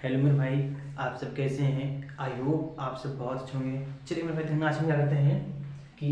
Hello मेरे भाई, आप सब कैसे हैं? आई होप आप सब बहुत अच्छे होंगे। चलिए मेरे भाई, आज हम क्या करते हैं कि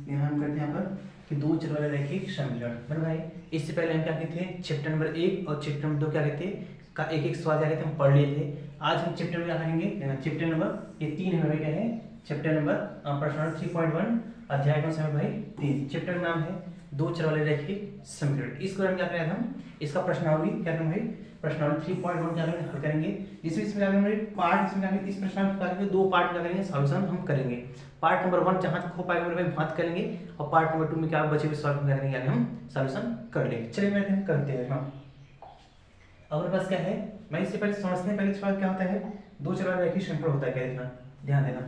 यहाँ हम करते हैं यहाँ पर कि दो चर वाले रैखिक समीकरण। मेरे भाई, इससे पहले हम क्या कहते हैं चैप्टर नंबर 1 और चैप्टर नंबर 2 क्या कहते हैं का एक एक सवाल क्या कहते हैं हम पढ़ लिए थे। आज हम चैप्टर में क्या करेंगे, चैप्टर नंबर ये 3 है क्या है, चैप्टर नंबर प्रश्न 3.1 अध्याय कौन सा है भाई? 3। चैप्टर का नाम है दो चर वाले रैखिक समीकरण। इसको हम क्या करें, हम इसका प्रश्नावली क्या करेंगे भाई, प्रश्नावली 3.1 क्या करेंगे, हल करेंगे। इसमें क्या करेंगे पार्ट, इसमें क्या करेंगे इस प्रश्न के दो पार्ट क्या करेंगे सॉल्यूशन हम करेंगे। पार्ट नंबर 1 जहां तक हो पाएगा मेरे भाई बात करेंगे, और पार्ट नंबर 2 में क्या बचे हुए सॉल्व क्या करेंगे, हम सॉल्यूशन कर लेंगे। चलिए मेरे करते हैं। हाँ, अब हमारे पास क्या है, मैं इससे पहले समझने पहले सवाल क्या होता है, दो चर वाला रैखिक समीकरण होता है क्या, देखना ध्यान देना।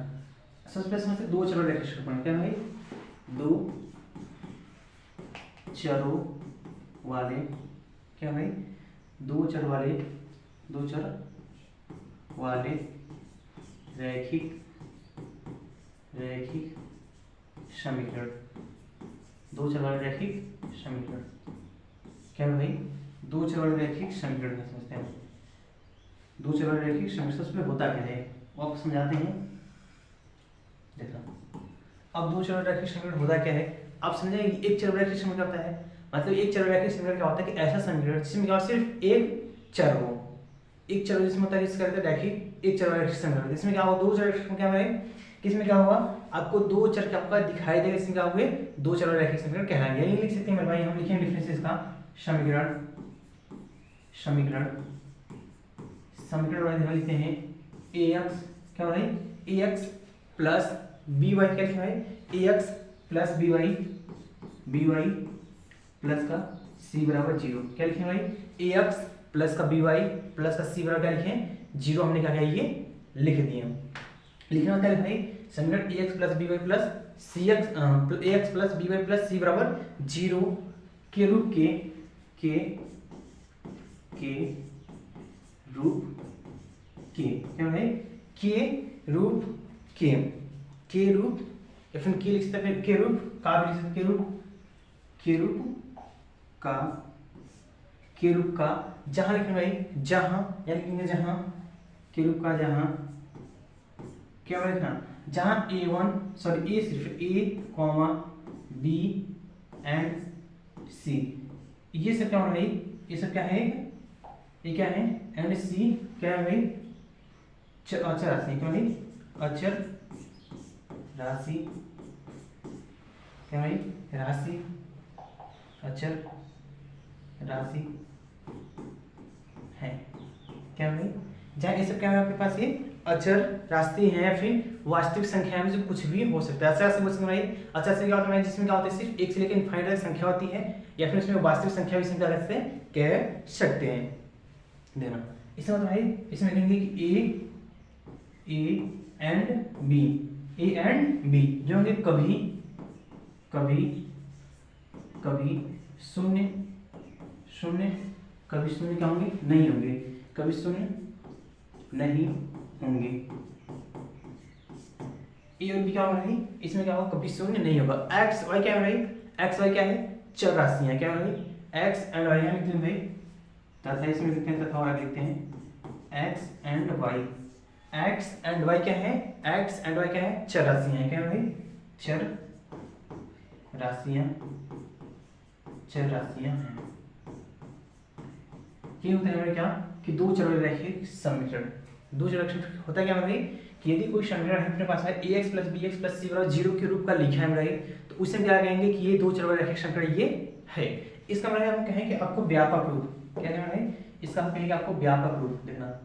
सबसे पहले समझते दो चर वाला रैखिक समीकरण क्या है भाई, दो चरों वाले क्या भाई, दो चर वाले रैखिक समीकरण, दो चर वाले रैखिक समीकरण क्या है भाई, दो चर वाले रैखिक समीकरण समझते हैं। दो चर वाले रैखिक समीकरण सबसे होता क्या है वो आपको समझाते हैं। देखो, अब दो चर वाले रैखिक समीकरण होता क्या है आप समझेंगे। एक चर वाला रैखिक समीकरण होता है, मतलब एक चर वाला रैखिक समीकरण क्या होता है कि ऐसा समीकरण जिसमें क्या सिर्फ एक चर हो, एक चर जिसमें होता है जिसका कहते हैं रैखिक, एक चर वाला रैखिक समीकरण। इसमें क्या होगा, दो चर रैखिक क्या है, किसमें क्या होगा आपको दो चर क्या होगा दिखाई देगा, इसमें क्या हुए दो चर वाला रैखिक समीकरण कहलाएंगे। यही लिख सकते हैं मेरे भाई, हम लिखेंगे डिफरेंस इसका समीकरण वाले लिखते हैं ax क्या भाई, ax प्लस by क्या लिखा है, ax प्लस by प्लस का c बराबर 0। क्या लिखें भाई, ax प्लस का by प्लस का c बराबर क्या लिखें 0। हमने क्या किया ये लिख दिए। लिखना क्या भाई, समीकरण ax plus by plus ax plus by plus c बराबर 0 के रूप के क्या है, के रूप या फिर के लिख सकते हैं, के रूप का भी लिख सकते हैं, के रूप का जहां लिखेंगे भाई, जहां या लिखेंगे जहां के रूप का, जहां क्या लिखना, जहां ए सिर्फ ए कॉमा बी एंड सी, ये सब क्या होना भाई, ये सब क्या है, ये क्या है एंड सी क्या है भाई, अचर राशि क्या भाई, अचर राशि क्या भाई, राशि अचर राशि है क्या भाई। जहाँ ये सब क्या है आपके पास, ये अचर राशि है या फिर वास्तविक संख्या में जो कुछ भी हो सकता है। अचर राशि बोल भाई, अचर से क्या होता है जिसमें क्या होता है सिर्फ एक से लेकर इनफाइनाइट तक संख्या होती है, या फिर उसमें वास्तविक संख्या भी संख्या रखते हैं कह सकते हैं। देना इसमें मतलब भाई, इसमें लिखेंगे कि ए एंड बी जो होंगे कभी शून्य कभी शून्य क्या होंगे, नहीं होंगे, कभी शून्य नहीं होंगे। ए और बी क्या होगा भाई, इसमें क्या होगा कभी शून्य नहीं होगा। एक्स वाई क्या है भाई, एक्स वाई क्या है चर राशियां क्या है भाई, एक्स एंड वाई लिखते हैं भाई, तथा इसमें लिखते हैं तथा और लिखते हैं X and Y. X and Y क्या है, एक्स एंड वाई क्या है चर राशियां है क्या है भाई, चर राशियां हैं। ये होता है क्या कि दो चर वाले रैखिक समीकरण। दो चर रैखिक होता है क्या भाई कि यदि कोई समीकरण है अपने पास है ax plus bx plus c बराबर 0 के रूप का लिखा है भाई, तो उसे क्या कहेंगे कि ये दो चर वाले रैखिक समीकरण ये है। इसका मतलब हम कहें कि आपको व्यापक रूप क्या कहना है, इसका हम कहेंगे आपको व्यापक रूप देखना,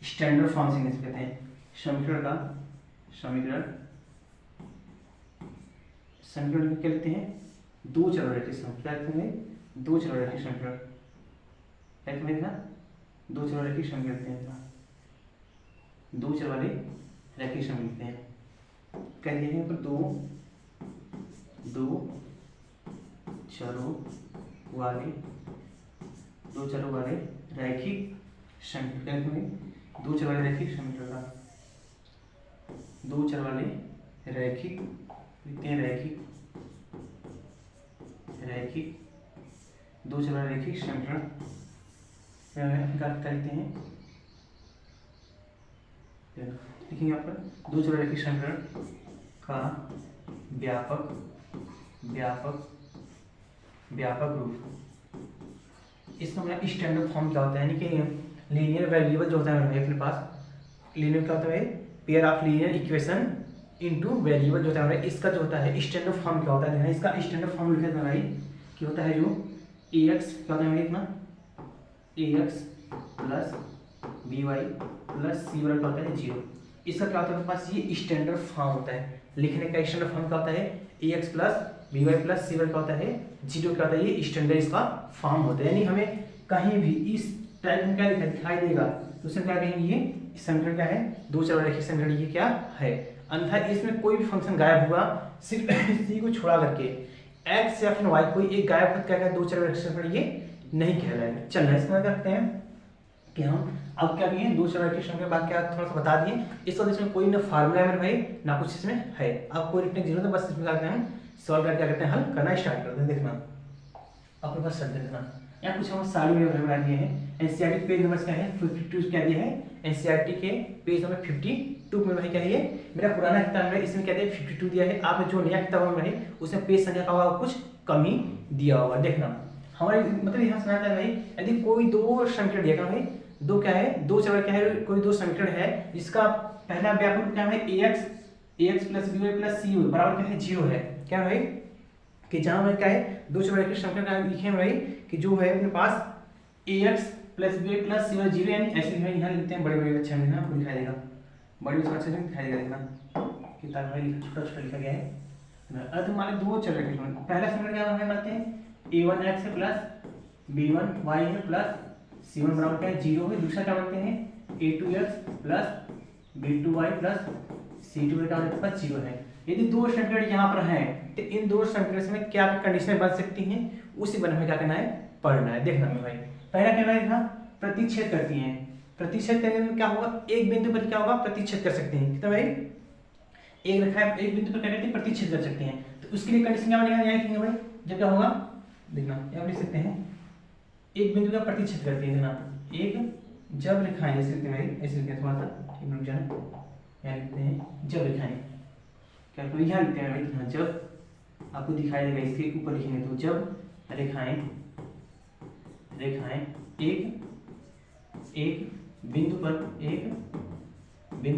स्टैंडर्ड फॉर्म से कहते हैं समीकरण क्या लिखते हैं, दो चर वाले रैखिक समीकरण क्या लिखते हैं, दो चर वाले रैखिक समीकरण ना, दो चर वाले रैखिक समीकरण लिखते हैं, दो चर वाले रैखिक समीकरण लिखते हैं। कह दिए हैं तो दो चरों वाले रैखिक समीकरण, दो चर वाले रैखिक समीकरण का, दो चर वाले रैखिक लिखते हैं, रैखिक दो चर वाले रैखिक समीकरण करते हैं लिखेंगे यहाँ पर दो चौड़ा रेखीय समीकरण का व्यापक व्यापक व्यापक रूप। इसका मतलब स्टैंडर्ड फॉर्म क्या होता है, यानी कि लीनियर वेरिएबल जो होता है मेरे अपने पास, लीनियर क्या होता है, pair of linear equation into variable जो होता है, इसका जो होता है स्टैंडर्ड फॉर्म क्या होता है, इसका स्टैंडर्ड फॉर्म लिखा था भाई कि होता है जो ax क्या होता है इतना ax plus B Y plus C Y क्या होता है 0। इसका क्या होता है अपने पास, ये स्टैंडर्ड फॉर्म होता है, लिखने का स्टैंडर्ड फॉर्म क्या होता है ax plus B Y plus C Y क्या होता है 0, क्या होता है ये स्टैंडर्ड इसका फॉर्म होता है। यानी हमें कहीं भी इस टाइप में क्या दिखाई देगा तो उसमें क्या कहेंगे, ये समीकरण क्या है, दो चर रेखीय समीकरण ये क्या है। अन्यथा इसमें कोई भी फंक्शन गायब हुआ, सिर्फ सी को छोड़ा करके एक्स या फिर वाई कोई एक गायब होता क्या दो चर रेखीय समीकरण ये नहीं कहलाएगा। चलना इसमें करते हैं कि हम अब क्या किए, दो चर रेखीय समीकरण बाद क्या थोड़ा सा बता दिए। इस वजह इसमें कोई ना फार्मूला है मेरे भाई ना कुछ इसमें है, अब कोई लिखने की जरूरत है, बस इसमें क्या हम सॉल्व करके क्या करते हैं, हल करना स्टार्ट करते हैं। देखना अपने पास शब्द देखना, यहाँ कुछ हम सारी में बना दिए हैं। एनसीईआरटी पेज नंबर क्या है 52 क्या दिया है, एनसीईआरटी के पेज नंबर 52 में भाई क्या है, मेरा पुराना किताब है इसमें क्या दिया 52 दिया है, आप जो नया किताब में है उसमें पेज संख्या का होगा कुछ कमी दिया होगा। देखना हमारे मतलब यहाँ सुना था भाई, यदि कोई दो समीकरण दिया भाई, दो क्या है, दो चर क्या है, कोई दो समीकरण है जिसका पहला व्यापक रूप क्या है ax plus B Y plus C बराबर क्या है 0 है, क्या भाई कि जहां में क्या है दो चर रेखीय समीकरण लिखे हैं भाई कि जो है अपने पास ax प्लस बी प्लस सी 0, यानी ऐसे यहाँ लिखते हैं बड़े बड़े अच्छे में ना, आपको दिखाई देगा बड़े अच्छे से दिखाई देगा। देखना किताब में छोटा छोटा लिखा गया है। अब हमारे दो चर रेखीय समीकरण, पहला समीकरण क्या हमें मानते हैं a1x plus b1y plus c1 बराबर क्या है 0 है। दूसरा क्या मानते हैं a2x plus b2y plus c2 का हमारे पास 0 है। यदि दो समीकरण यहाँ पर हैं तो इन दो समीकरण में क्या कंडीशन बन सकती हैं, उसी बन में क्या करना है, पढ़ना है। देखना में भाई पहला क्या है, प्रतिच्छेद करती हैं, प्रतिच्छेद करने में क्या होगा, एक बिंदु पर क्या होगा प्रतिच्छेद कर सकते हैं, कितना भाई एक रेखा है एक बिंदु पर क्या करते हैं प्रतिच्छेद कर सकते हैं। तो उसके लिए कंडीशन क्या बनेगा, यहाँ लिखेंगे भाई जब क्या होगा, देखना यहाँ लिख सकते हैं एक बिंदु का प्रतिच्छेद करती है। देखना एक जब रेखाएं ऐसे लिखते हैं भाई, ऐसे लिखते हैं थोड़ा सा एक मिनट जाना, यहाँ लिखते हैं जब रेखाएं क्या तो यहाँ लिखते हैं भाई, जब आपको दिखाई देगा इसके ऊपर लिखेंगे तो जब रेखाएं एक बिंदु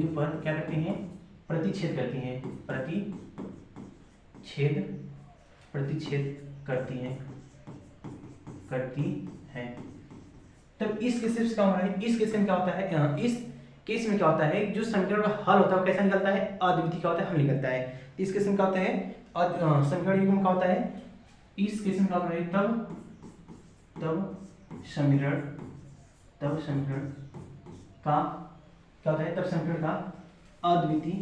पर क्या करती हैं, प्रतिच्छेद करती हैं, प्रतिच्छेद करती हैं। तब इस केस में क्या हो रहा है, इस केस में क्या होता है, इस केस में क्या होता है जो समीकरण का हल होता है कैसा निकलता है, अद्वितीय क्या होता है हल निकलता है। इस केस में क्या होता है समीकरण युग्म क्या होता है, इस केस में क्या होता है तब समीकरण का क्या होता है, तब समीकरण का अद्वितीय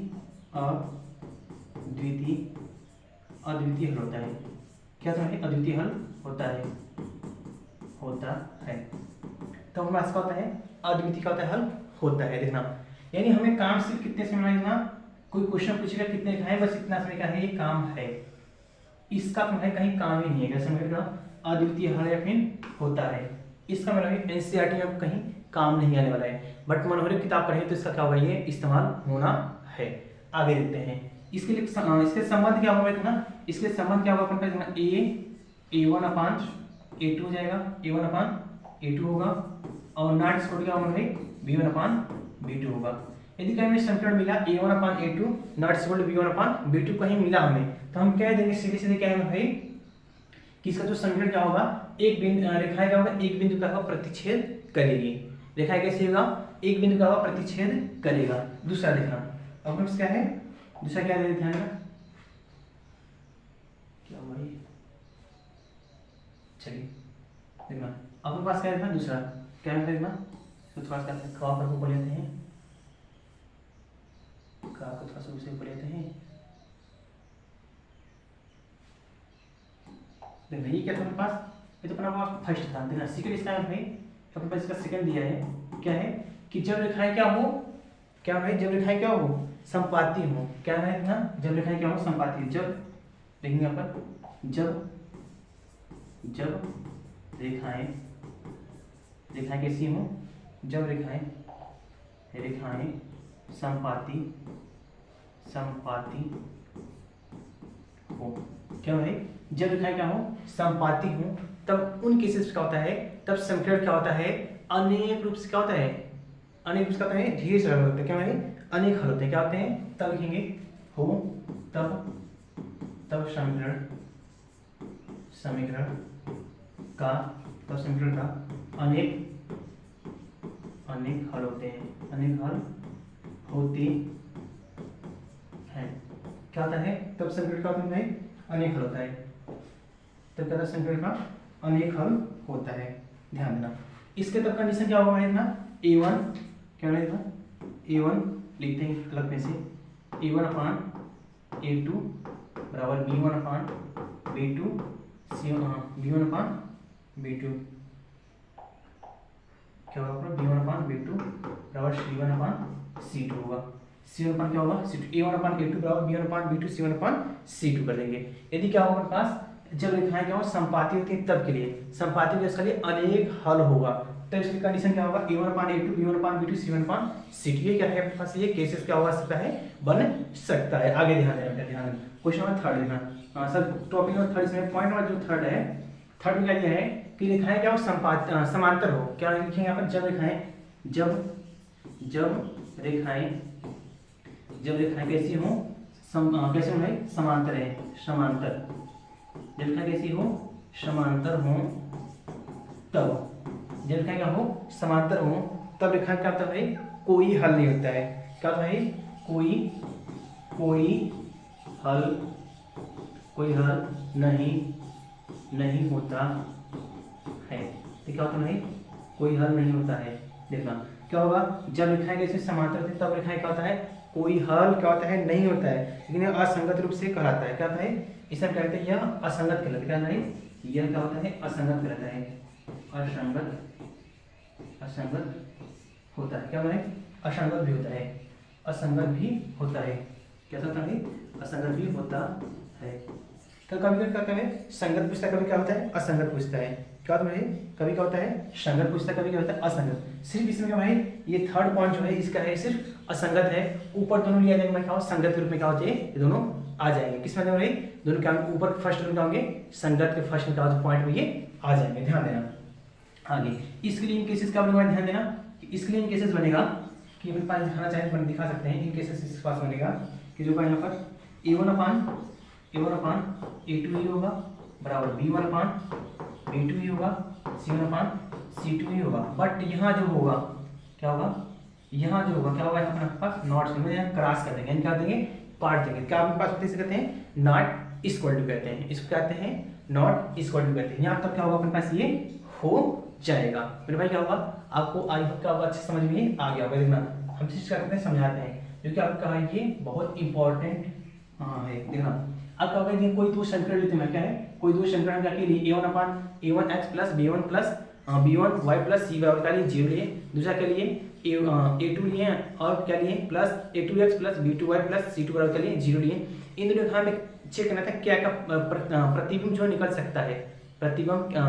हल होता है। क्या होता है, अद्वितीय हल होता है तो हमारे पास क्या होता है, अद्वितीय का होता है हल होता है। देखना यानी हमें काम सिर्फ कितने समय में ना, कोई क्वेश्चन पूछेगा कितने लिखाएं, बस इतना समय का है ये काम है, इसका है कहीं काम ही नहीं है, कैसे अद्वितीय हल या फिर होता है, इसका मतलब एनसीईआरटी में कहीं काम नहीं आने वाला है, बट मनोहर किताब पढ़े तो इसका क्या होगा, ये इस्तेमाल होना है। आगे देखते हैं इसके लिए इसके संबंध क्या होगा ना, इसके संबंध क्या होगा अपन का a1 अपान a2 हो जाएगा, a1 अपान a2 होगा और नॉट स्क्वायर क्या होगा भाई b1 अपान b2 होगा। यदि कहीं हमें समीकरण मिला a1 upon a2 not square b1 upon b2 कहीं मिला हमें, तो हम क्या देंगे सीधे सीधे क्या है भाई कि इसका जो समीकरण क्या होगा, एक बिंदु रेखाएं क्या होगा, एक बिंदु का प्रतिच्छेद करेगी, रेखाएं कैसे होगा, एक बिंदु का प्रतिच्छेद करेगा। दूसरा देखना अब क्या है, दूसरा क्या है ध्यान रखना क्या भाई, चलिए देखना अपने पास क्या देखना, दूसरा क्या है देखना, तो थोड़ा सा क को ऊपर लेते हैं, क को थोड़ा सा ऊपर लेते हैं। देखना ये क्या था अपने पास, ये तो अपना पास फर्स्ट था। देखना सेकंड इसका है भाई, अपने पास इसका सेकंड दिया है, क्या है कि जब रेखाएं क्या हो, क्या भाई जब रेखाएं क्या हो संपाती हो, क्या है ना, जब रेखाएं क्या हो संपाती, जब देखेंगे यहाँ पर जब रेखाएं कैसी हो, जब रेखाएं संपाती हो। क्या भाई, जब लिखा है क्या हो, संपाती हो, तब उन केसेस क्या होता है, तब समीकरण क्या होता है, अनेक रूप से क्या होता है, अनेक रूप से क्या होता है, ढेर सारे होते हैं। क्या भाई, अनेक हल होते हैं। क्या होते हैं, तब लिखेंगे हो, तब समीकरण का अनेक हल होते हैं, अनेक हल होते हैं। क्या होता है, तब समीकरण का भाई अनेक हल होता है, तब क्या समीकरण का अनेक हल होता है। ध्यान देना, इसके तब कंडीशन क्या होगा ना, a1 क्या रहेगा, a1 लिखते हैं अलग में से, a1 अपान a2 बराबर b1 अपान b2 b1 अपान b2, क्या होगा, b1 अपान b2 बराबर c1 अपान c2 होगा। c1 अपान क्या होगा, c2, a1 अपान a2 बराबर b1 अपान b2 c1 अपान c2 कर देंगे। यदि क्या होगा हमारे पास, जब लिखा है क्या होगा, संपाती होती है तब के लिए, संपाती के लिए अनेक हल होगा, तो इसकी कंडीशन क्या होगा, a1 अपान a2 b1 अपान b2 c1 अपान c2। ये क्या है अपने पास, ये केसेस क्या हो सकता है, बन सकता है। आगे ध्यान देना, ध्यान देना, क्वेश्चन नंबर 3 देखना। हाँ सर, टॉपिक नंबर 3 इसमें पॉइंट नंबर जो 3 है, 3 में क्या दिया है कि लिखा है क्या हो, समांतर हो। क्या लिखेंगे यहाँ पर, जब रेखाएं कैसी हो, कैसे हो भाई, समांतर है, समांतर, जब रेखाएं कैसी हो, समांतर हो, तब जब रेखाएं क्या हो, समांतर हो, तब रेखाएं क्या होता है भाई, कोई हल नहीं होता है। क्या होता है भाई, कोई हल नहीं होता है। तो क्या होता है भाई, कोई हल नहीं होता है। देखना क्या होगा, जब रेखाएं कैसे समांतर होती है तब रेखाएं क्या होता है, कोई हल क्या होता है, नहीं होता है, लेकिन यह असंगत रूप से कहलाता है। क्या होता है, इसे हम कहते हैं यह असंगत कहलाता है। क्या है, यह क्या होता है, असंगत कहलाता है, असंगत होता है। क्या है, असंगत भी होता है, असंगत भी होता है। क्या होता है, असंगत भी होता है। तो कभी क्या होता है, संगत पूछता है, कभी क्या होता है, असंगत पूछता है। क्या होता है, कभी क्या होता है, संगत पूछता है, कभी क्या होता है, असंगत। सिर्फ इसमें क्या भाई, ये 3rd पॉइंट जो है इसका है सिर्फ असंगत है। ऊपर दोनों लिया जाएंगे, क्या हो, संगत के रूप में क्या होते हैं, ये दोनों आ जाएंगे। किस में भाई, दोनों क्या ऊपर फर्स्ट रूप में होंगे, संगत के फर्स्ट में क्या होते पॉइंट में ये आ जाएंगे। ध्यान देना। आगे इसके लिए इन केसेस का ध्यान देना, इसके लिए इन केसेस बनेगा कि अपने पास दिखाना चाहे तो दिखा सकते हैं। इन केसेस इस पास बनेगा कि जो यहाँ पर a1 अपान a2 ही होगा बराबर b1 अपान b2 ही होगा, c1 अपान c2 ही होगा। बट यहाँ जो होगा क्या होगा, यहाँ जो होगा क्या होगा, यहाँ पर आपके पास नॉट से यहाँ क्रॉस कर देंगे, क्या देंगे, पार्ट देंगे। क्या आपके पास होते हैं, कहते हैं नॉट इक्वल टू कहते हैं, इसको कहते हैं नॉट इक्वल टू कहते हैं। यहाँ तक क्या होगा अपने पास ये हो जाएगा। मेरे भाई क्या होगा, आपको आई होप क्या होगा, अच्छे समझ में आ गया होगा। देखना हम चीज क्या करते हैं, समझाते हैं, क्योंकि आपका ये बहुत इंपॉर्टेंट है। देखना अब क्या होगा, ये कोई दो समीकरण लेते हैं, क्या है, कोई दो समीकरण क्या के लिए a1x plus b1 plus b1y plus c और क्या लिए 0 लिए, दूसरा के लिए a2 लिए और क्या लिए plus a2x plus b2y plus c2 बराबर के लिए 0 लिए। इन दोनों का हमें चेक करना था क्या क्या प्रतिबिंब जो निकल सकता है, प्रतिबिंब क्या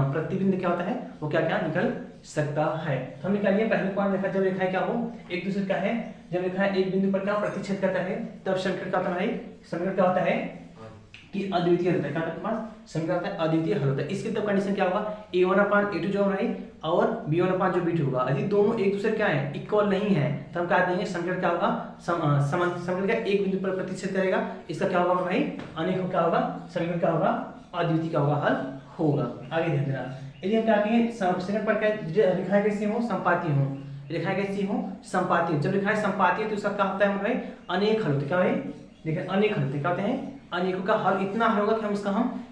होता है, वो क्या क्या निकल सकता है। तो हमने क्या लिया, पहले पॉइंट देखा, जब रेखाएं क्या हो एक दूसरे का है, जब रेखाएं एक बिंदु पर क्या प्रतिच्छेद करता है तब समीकरण क्या होता है, समीकरण क्या होता है कि अद्वितीय होता है। क्या होता है, समीकरण होता है अद्वितीय हल होता है। इसके तब कंडीशन क्या होगा, a1 अपान a2 जो है और b1 अपान जो b2 होगा, यदि दोनों एक दूसरे क्या है, इक्वल नहीं है, तो हम क्या देंगे, समीकरण क्या होगा, समीकरण क्या एक बिंदु पर प्रतिच्छेद करेगा, इसका क्या होगा भाई, अनेक क्या होगा, समीकरण क्या होगा, अद्वितीय का होगा, हल होगा। आगे ध्यान देना, यदि हम क्या कहेंगे, सेकंड पर क्या रेखाएं कैसी हो, संपाती हो, रेखाएं कैसी हो, संपाती। जब रेखाएं संपाती है तो उसका क्या होता है भाई, अनेक हल होते। क्या है, देखिए अनेक हल होते, क्या होते हैं, अनेकों का हल इतना हल होगा कि हम उसका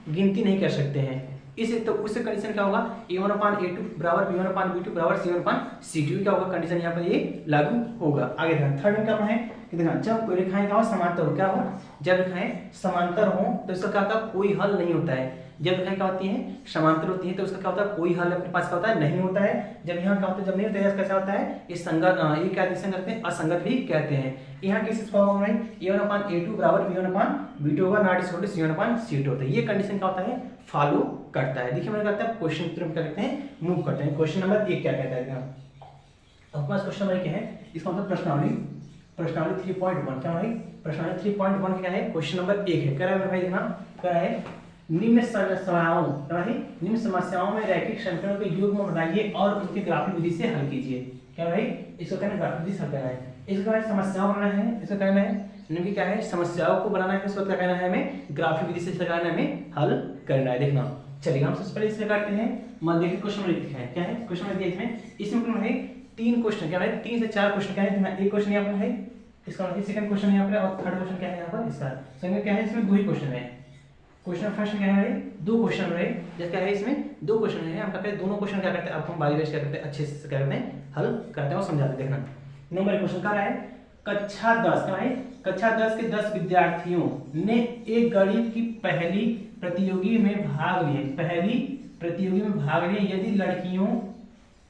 गिनती नहीं कर सकते हैं। इसे तो उससे कंडीशन क्या होगा, a1 अपान a2 बराबर b1 अपान b2 बराबर c1 अपान c2 क्या होगा, कंडीशन यहाँ पर ये लागू होगा। आगे ध्यान, थर्ड में क्या है कि देखना, जब रेखाएं क्या हो, समांतर हो, क्या हो, जब रेखाएं समांतर हो तो इसका क्या होता है, कोई हल नहीं होता है। जब रेखाएं क्या होती हैं, समांतर होती हैं, तो उसका क्या होता है, कोई हल अपने पास क्या होता है, नहीं होता है। जब यहाँ क्या होता है, जब नहीं होता है, कैसा होता है, ये संगत, ये क्या कहते हैं, असंगत भी कहते हैं। यहाँ केसेस क्या होगा, a1 अपान a2 बराबर b1 अपान b2 होगा, not equal to c1 upon c2 होता है। ये कंडीशन क्या होता है, फॉलो करता है। देखिए मैंने कहता है क्वेश्चन की तरफ क्या कहते हैं, मूव करते हैं। क्वेश्चन नंबर 1 क्या कहता है, आपके पास क्वेश्चन नंबर 1 है, इसका मतलब प्रश्नावली प्रश्नावली 3.1 क्या भाई, प्रश्नावली 3.1 क्या है, क्वेश्चन नंबर 1 है। क्या है भाई, देखना क्या है, निम्न समस्याओं क्या है, निम्न समस्याओं में रैखिक समीकरणों के युग्म बनाइए और उनके ग्राफिक विधि से हल कीजिए। क्या भाई, इसको कहना है ग्राफिक विधि से हल करना है, इसको कहना है समस्याओं बनाना है, इसको कहना है निम्न क्या है, समस्याओं को बनाना है, इसको क्या कहना है, हमें ग्राफिक विधि से लगाना है, हमें हल करना है। देखना चलिए हम सबसे पहले इसे करते हैं। मान देखिए क्वेश्चन नंबर 1 है, क्या है क्वेश्चन नंबर 1 में, इसमें है 3 क्वेश्चन, क्या है 3 से 4 क्वेश्चन, क्या है एक क्वेश्चन यहाँ पर है, इसका सेकंड क्वेश्चन यहाँ पर और थर्ड क्वेश्चन क्या है यहाँ पर इसका, संग क्या है, इसमें 2 ही क्वेश्चन है। क्वेश्चन फर्स्ट क्या है, 2 क्वेश्चन रहे, जैसे क्या है इसमें 2 क्वेश्चन है, हम क्या करते हैं दोनों क्वेश्चन क्या करते हैं, आपको हम बारी बारी क्या करते हैं, अच्छे से क्या करते हैं, हल करते हैं और समझाते हैं। देखना नंबर क्वेश्चन क्या है, कक्षा 10 का है, कक्षा 10 के 10 विद्यार्थियों ने एक गणित की पहली प्रतियोगी में भाग लिए, पहली प्रतियोगी में भाग लिए, यदि लड़कियों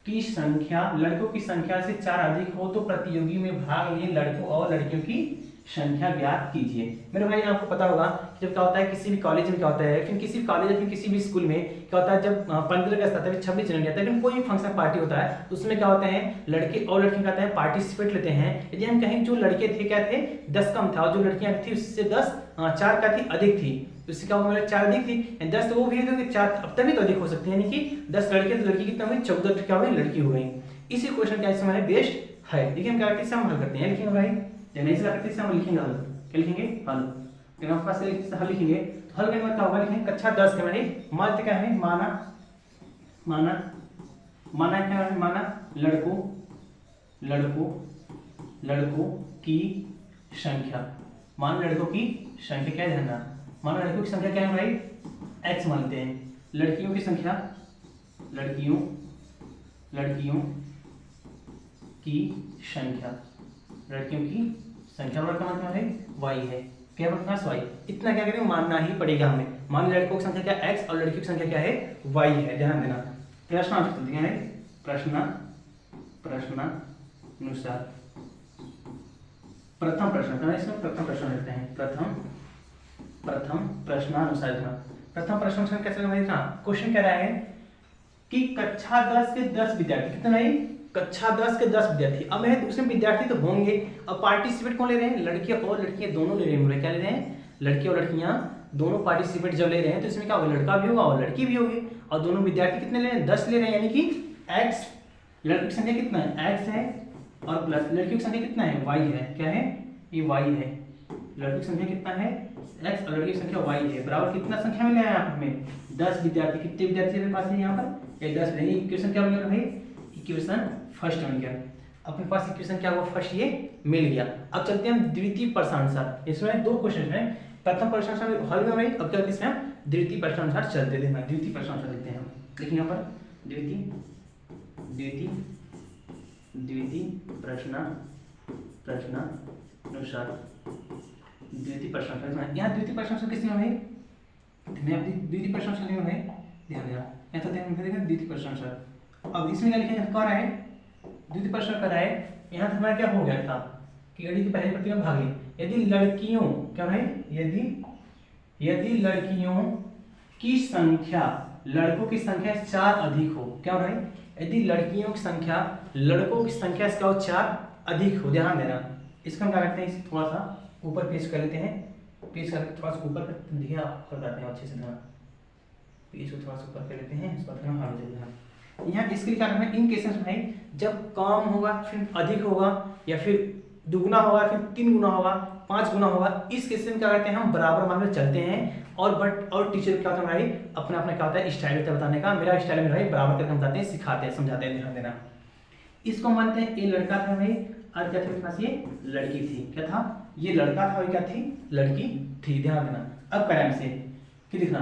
की संख्या लड़कों की संख्या से 4 अधिक हो तो प्रतियोगी में भाग लिए लड़कों और लड़कियों की संख्या ज्ञात कीजिए। मेरे भाई आपको पता होगा जब क्या होता है किसी भी कॉलेज में क्या होता है, फिर किसी भी कॉलेज या फिर किसी भी स्कूल में क्या होता है, जब 15 अगस्त आता है, 26 जनवरी आता है, लेकिन कोई भी फंक्शन पार्टी होता है तो उसमें क्या होते हैं, लड़के और लड़कियां कहते हैं पार्टिसिपेट लेते हैं। यदि हम कहें जो लड़के थे क्या थे 10 कम था और जो लड़कियां थी उससे 4 क्या थी अधिक थी, तो इससे क्या होगा, मतलब 4 अधिक थी, 10 तो वो भी है 4 अब तभी तो अधिक हो सकती है, यानी कि 10 लड़के तो लड़की कितना हुई 14 क्या हुई लड़की हो गई। इसी क्वेश्चन क्या इसमें बेस्ट है। देखिए हम क्या करते हैं, हम हल करते हैं, लिखेंगे भाई नहीं से करते हैं, हम लिखेंगे हल, क्या लिखेंगे हल, तो हम पास से हल लिखेंगे, तो हल करने के बाद क्या होगा, लिखेंगे कक्षा 10 के में मान क्या है, माना माना माना क्या है, माना लड़कों लड़कों लड़कों की संख्या, मान लड़कों की संख्या क्या ध्यान रखना, मान लड़कों की संख्या क्या है भाई x मानते हैं, लड़कियों की संख्या लड़कियों की संख्या लड़कियों की संख्या का मतलब है y है, क्या मतलब y, इतना क्या करें मानना ही पड़ेगा हमें, मान लड़कों की संख्या क्या x और लड़कियों की संख्या क्या है y है, ध्यान देना। प्रश्न चलते हैं, प्रश्नानुसार प्रथम प्रश्न, इसमें प्रथम प्रश्न लेते हैं, प्रथम प्रश्नानुसार प्रथम प्रश्न कैसे देखना, क्वेश्चन कह रहा है कि कक्षा 10 के 10 विद्यार्थी, कितना है कक्षा 10 के 10 विद्यार्थी, अब है उसमें विद्यार्थी तो होंगे, अब पार्टिसिपेट कौन ले रहे हैं, लड़कियां और लड़कियां दोनों ले रहे हैं, क्या ले रहे हैं, लड़के और लड़कियां दोनों पार्टिसिपेट जब ले रहे हैं तो इसमें क्या होगा, लड़का भी होगा और लड़की भी होगी, और दोनों विद्यार्थी कितने ले रहे हैं 10 ले रहे हैं, यानी कि x लड़की की संख्या कितना है x है और प्लस लड़कियों की संख्या कितना है y है, क्या है ये y है, लड़की की संख्या कितना है x और लड़की की संख्या y है, बराबर कितना संख्या मिला है यहाँ पर हमें 10 विद्यार्थी, कितने विद्यार्थी मेरे पास है यहाँ पर, ये 10 रहेंगे। इक्वेशन क्या मिल गया भाई, इक्वेशन फर्स्ट मिल गया, अपने पास इक्वेशन क्या हुआ फर्स्ट ये मिल गया। अब चलते हैं हम द्वितीय प्रश्नानुसार, इसमें 2 क्वेश्चन है, प्रथम प्रश्नानुसार हल में भाई, अब क्या इसमें हम द्वितीय प्रश्नानुसार चलते देखना, द्वितीय प्रश्नानुसार देखते हैं हम, देखिए यहाँ पर द्वितीय प्रश्नानुसार, द्वितीय प्रश्नानुसार, यहाँ द्वितीय प्रश्नानुसार किस में है, मैं अपनी द्वितीय प्रश्नानुसार में है, ध्यान देना यहाँ तो ध्यान द्वितीय प्रश्नानुसार। अब इसमें क्या लिखेंगे, कर रहा है द्वितीय प्रश्न कर रहा है, यहाँ तो हमारा क्या हो गया था कि गणित की पहली प्रतियोगिता में भाग ली, यदि लड़कियों क्या है, यदि लड़कियों की संख्या लड़कों की संख्या 4 अधिक हो, क्या हो रहा है, यदि लड़कियों की संख्या लड़कों की संख्या से 4 अधिक हो, ध्यान देना। इसका हम क्या करते हैं, इसे थोड़ा सा ऊपर पेश कर लेते हैं, पेश करके थोड़ा सा ऊपर कर दिया और करते हैं अच्छे से, ध्यान पेज को थोड़ा सा ऊपर कर लेते हैं, इस पर हम आगे चलते हैं। यहाँ इसके लिए क्या करना है, इन केसेस में जब कम होगा फिर अधिक होगा या फिर दुगुना होगा फिर 3 गुना होगा 5 गुना होगा, इस केस में क्या करते हैं हम बराबर मान में चलते हैं, और टीचर क्या होता है भाई अपना अपना क्या होता है स्टाइल होता है बताने का, मेरा स्टाइल में भाई बराबर करके बताते हैं, सिखाते हैं, समझाते हैं, ध्यान देना। इसको मानते हैं ये लड़का था भाई और क्या था पास ये लड़की थी, क्या था ये लड़का था और क्या थी लड़की थी, ध्यान देना। अब करें से कि दिखना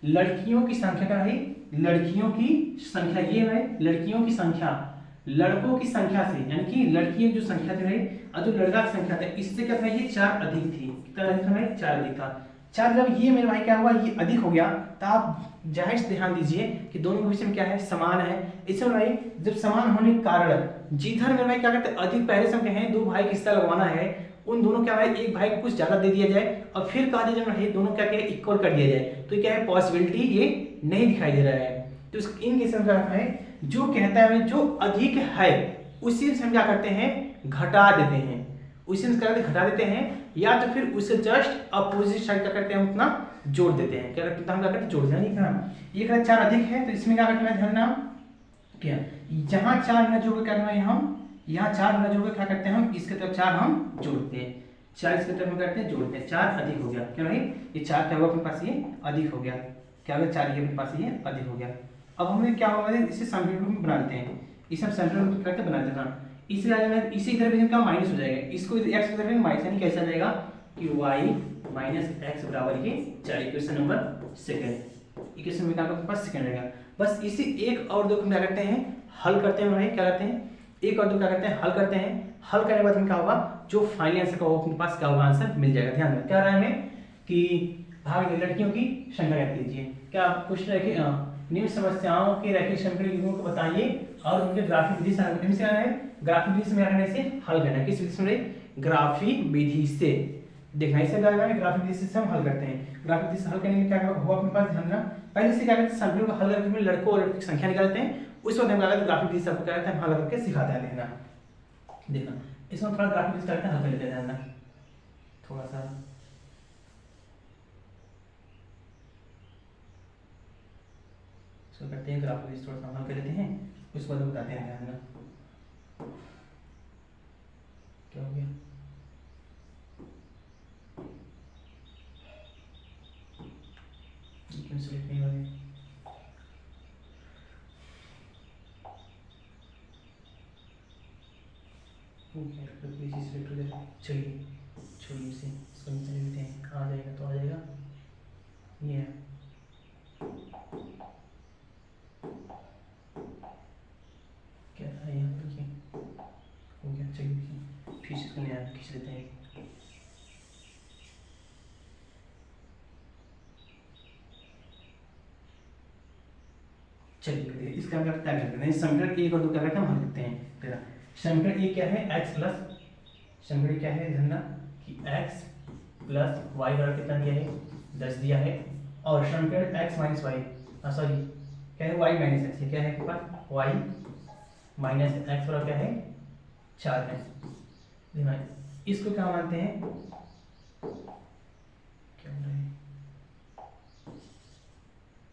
लड़कियों की संख्या क्या है, लड़कियों की संख्या ये है, लड़कियों की संख्या लड़कों की संख्या से, यानी कि लड़कियों जो संख्या थी और जो लड़का की संख्या था इससे क्या था ये 4 अधिक थी, कितना अधिक था भाई 4 अधिक था। 4 जब ये मेरे भाई क्या हुआ ये अधिक हो गया तो आप जाहिर से ध्यान दीजिए कि दोनों के बीच में क्या है समान है, इसमें भाई जब समान होने के कारण जिधर मेरे भाई क्या करते अधिक पहले से हैं 2 भाई किस्सा लगवाना है, उन दोनों क्या है एक भाई को कुछ ज्यादा दे दिया जाए और फिर कहा दिया जाए दोनों क्या इक्वल कर दिया जाए, तो क्या है पॉसिबिलिटी ये नहीं दिखाई दे रहा है। तो इन केस में क्या है जो कहता है जो अधिक है उसी से हम क्या करते हैं घटा देते हैं, उसी में क्या करते हैं घटा देते हैं, या तो फिर उससे जस्ट अपोजिट साइड क्या करते हैं उतना जोड़ देते हैं। क्या करते हैं हम क्या करते हैं जोड़ देते हैं। ये क्या 4 अधिक है तो इसमें क्या करना है ध्यान देना क्या, जहाँ 4 ना जोड़ करना है हम, यहाँ 4 ना जोड़ क्या करते हैं हम इसके तरफ 4 हम जोड़ते हैं, 4 इसके तरफ हम करते हैं जोड़ते हैं, 4 अधिक हो गया। क्यों नहीं, ये 4 क्या हुआ अपने पास ये अधिक हो गया, क्या हो गया 4 ये अपने पास ये अधिक हो गया। अब हमें क्या होगा इसे समीकरण रूप में बना लेते हैं, इसे हम समीकरण रूप करके बना देते हैं। इसी तरफ क्या माइनस हो जाएगा, इसको x की तरफ माइनस यानी कैसा जाएगा कि y माइनस एक्स बराबर ये 4, इक्वेशन नंबर सेकंड, इक्वेशन में क्या आपके पास सेकंड रहेगा। बस इसी एक और दो को क्या करते हैं हल करते हैं भाई, क्या करते हैं एक और दो क्या करते हैं हल करते हैं, हल करने के बाद में क्या होगा जो फाइनल आंसर का अपने पास क्या होगा आंसर मिल जाएगा। ध्यान रखें क्या रहा है हमें कि भाग लड़कियों की संख्या ज्ञात कीजिए। क्या क्वेश्चन रखे निम्न समस्याओं के रैखिक समीकरण युग्मों को बताइए और उनके ग्राफिक विधि से है ग्राफिक विधि से करने से हल करना, किस विधि से ग्राफिक विधि से देखना, इसे क्या करना है ग्राफिक विधि से हम हल करते हैं। ग्राफिक विधि से हल करने में क्या होगा अपने पास ध्यान देना, पहले से क्या करते हैं समीकरण को हल करके लड़कों और लड़की की संख्या निकालते हैं, उस वक्त हम क्या करते हैं ग्राफिक विधि से क्या करते हैं हम हल करके सिखाते हैं। देखना इसमें थोड़ा ग्राफिक विधि करते हैं हल कर लेते हैं थोड़ा सा, करते हैं ग्राफिक विधि थोड़ा सा हल कर लेते हैं, उसके बाद बताते हैं ध्यान क्या हो गया। सेलेक्ट नहीं हो रही, चलिए छोड़िए इसे, इसको नीचे लेते हैं, आ जाएगा तो आ जाएगा। ये क्या था यहाँ पर ये हो गया, चलिए फिर इसको नया खींच लेते हैं। चलिए इसका हम क्या करते हैं समीकरण 1 और 2 क्या करते हैं हम हल करते हैं। तेरा समीकरण 1 क्या है x प्लस, समीकरण क्या है ध्यान कि x प्लस वाई बराबर कितना दिया है 10 दिया है, और समीकरण x माइनस वाई सॉरी क्या है y माइनस एक्स, क्या है आपके पास y माइनस एक्स बराबर क्या है 4 है। देखना इसको क्या मानते हैं क्या बोल रहे हैं